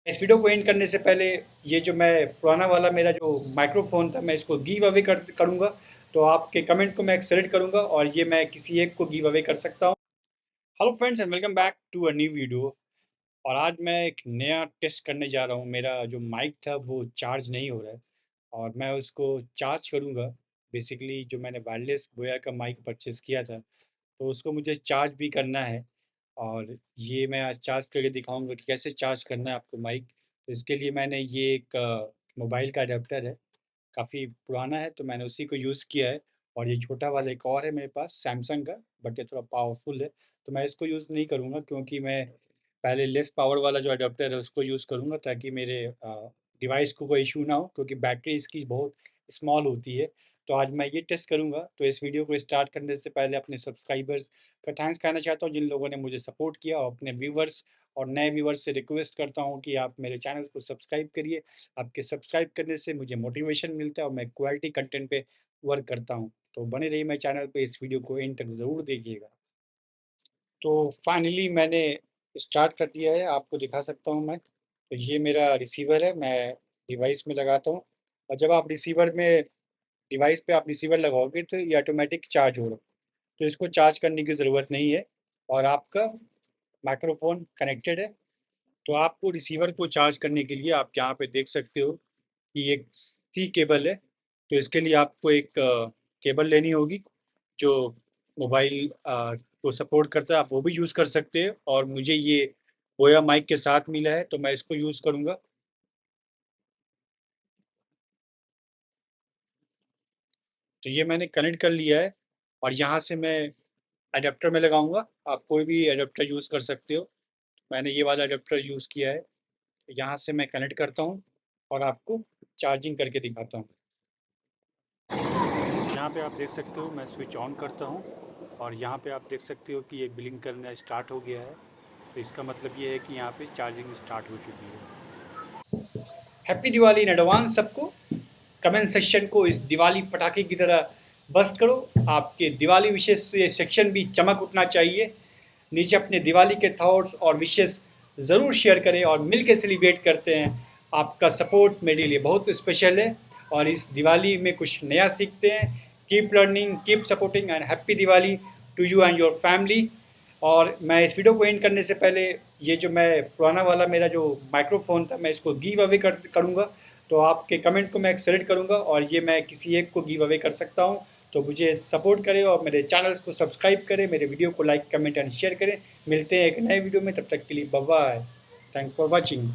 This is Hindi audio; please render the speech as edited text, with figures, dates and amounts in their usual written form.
इस वीडियो को एंड करने से पहले ये जो मैं पुराना वाला मेरा जो माइक्रोफोन था मैं इसको गिव अवे करूँगा। तो आपके कमेंट को मैं सेलेक्ट करूँगा और ये मैं किसी एक को गिव अवे कर सकता हूँ। Hello friends and welcome back to a new video. और आज मैं एक नया टेस्ट करने जा रहा हूँ। मेरा जो माइक था वो चार्ज नहीं हो रहा है और मैं उसको चार्ज करूँगा। बेसिकली जो मैंने वायरलेस बोया का माइक परचेज़ किया था तो उसको मुझे चार्ज भी करना है। और ये मैं आज चार्ज करके दिखाऊंगा कि कैसे चार्ज करना है आपको माइक। तो इसके लिए मैंने ये एक मोबाइल का अडेप्टर है, काफ़ी पुराना है तो मैंने उसी को यूज़ किया है। और ये छोटा वाला एक और है मेरे पास सैमसंग का, बट ये थोड़ा पावरफुल है तो मैं इसको यूज़ नहीं करूँगा, क्योंकि मैं पहले लेस पावर वाला जो अडेप्टर है उसको यूज़ करूँगा ताकि मेरे डिवाइस को कोई इशू ना हो, क्योंकि बैटरी इसकी बहुत स्मॉल होती है। तो आज मैं ये टेस्ट करूँगा। तो इस वीडियो को स्टार्ट करने से पहले अपने सब्सक्राइबर्स का थैंक्स कहना चाहता हूँ जिन लोगों ने मुझे सपोर्ट किया, और अपने व्यूवर्स और नए व्यूवर्स से रिक्वेस्ट करता हूँ कि आप मेरे चैनल को सब्सक्राइब करिए। आपके सब्सक्राइब करने से मुझे मोटिवेशन मिलता है और मैं क्वालिटी कंटेंट पे वर्क करता हूँ। तो बने रहिए मेरे चैनल पे, इस वीडियो को एंड तक ज़रूर देखिएगा। तो फाइनली मैंने स्टार्ट कर दिया है, आपको दिखा सकता हूँ मैं। तो ये मेरा रिसीवर है, मैं डिवाइस में लगाता हूँ। और जब आप रिसीवर में डिवाइस पे आप रिसीवर लगाओगे तो ये ऑटोमेटिक चार्ज होगा। तो इसको चार्ज करने की ज़रूरत नहीं है। और आपका माइक्रोफोन कनेक्टेड है। तो आपको रिसीवर को चार्ज करने के लिए आप यहाँ पे देख सकते हो कि एक सी केबल है। तो इसके लिए आपको एक केबल लेनी होगी जो मोबाइल को सपोर्ट करता है। आप वो भी यूज़ कर सकते हैं, और मुझे ये बोया माइक के साथ मिला है तो मैं इसको यूज़ करूँगा। तो ये मैंने कनेक्ट कर लिया है और यहाँ से मैं एडेप्टर में लगाऊंगा। आप कोई भी एडेप्टर यूज़ कर सकते हो। मैंने ये वाला एडेप्टर यूज़ किया है। तो यहाँ से मैं कनेक्ट करता हूँ और आपको चार्जिंग करके दिखाता हूँ। यहाँ पे आप देख सकते हो मैं स्विच ऑन करता हूँ और यहाँ पे आप देख सकते हो कि ये ब्लिंक करना स्टार्ट हो गया है। तो इसका मतलब ये है कि यहाँ पे चार्जिंग स्टार्ट हो चुकी है। हैप्पी दिवाली इन एडवांस सबको। कमेंट सेक्शन को इस दिवाली पटाखे की तरह बस्ट करो। आपके दिवाली विशेष से सेक्शन भी चमक उठना चाहिए। नीचे अपने दिवाली के थॉट्स और विशेष ज़रूर शेयर करें और मिल के सेलिब्रेट करते हैं। आपका सपोर्ट मेरे लिए बहुत स्पेशल है और इस दिवाली में कुछ नया सीखते हैं। Keep learning, keep supporting and happy Diwali to you and your family. और मैं इस वीडियो को एंड करने से पहले ये जो मैं पुराना वाला मेरा जो माइक्रोफोन था मैं इसको गिव अवे करूँगा। तो आपके कमेंट को मैं सेलेक्ट करूँगा और ये मैं किसी एक को गिव अवे कर सकता हूँ। तो मुझे सपोर्ट करें और मेरे चैनल्स को सब्सक्राइब करें, मेरे वीडियो को लाइक कमेंट एंड शेयर करें। मिलते हैं एक नए वीडियो में, तब तक के लिए bye bye. Thanks for watching.